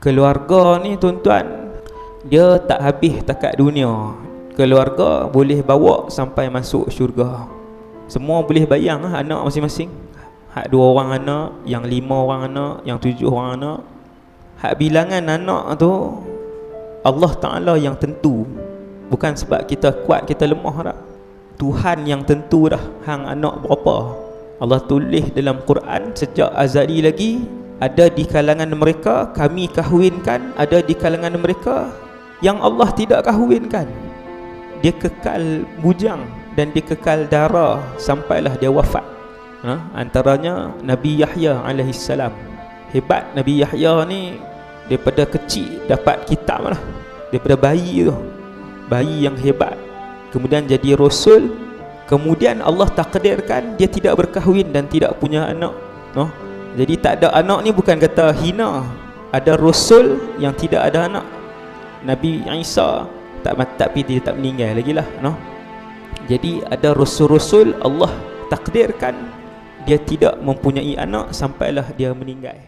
Keluarga ni tuan-tuan, dia tak habis takat dunia. Keluarga boleh bawa sampai masuk syurga. Semua boleh bayang anak masing-masing. Hak 2 orang anak, yang 5 orang anak, yang 7 orang anak. Hak bilangan anak tu Allah Ta'ala yang tentu. Bukan sebab kita kuat, kita lemah tak. Tuhan yang tentu dah hang anak berapa. Allah tulis dalam Quran sejak azali lagi, ada di kalangan mereka kami kahwinkan, ada di kalangan mereka yang Allah tidak kahwinkan. Dia kekal bujang dan dia kekal dara sampailah dia wafat. Antaranya Nabi Yahya alaihissalam. Hebat Nabi Yahya ni, daripada kecil dapat kitab lah, daripada bayi tu, bayi yang hebat, kemudian jadi rasul. Kemudian Allah takdirkan dia tidak berkahwin dan tidak punya anak. Jadi tak ada anak ni bukan kata hina. Ada rasul yang tidak ada anak. Nabi Isa tapi dia tak meninggal lagi lah. Jadi ada rasul-rasul Allah takdirkan dia tidak mempunyai anak sampailah dia meninggal.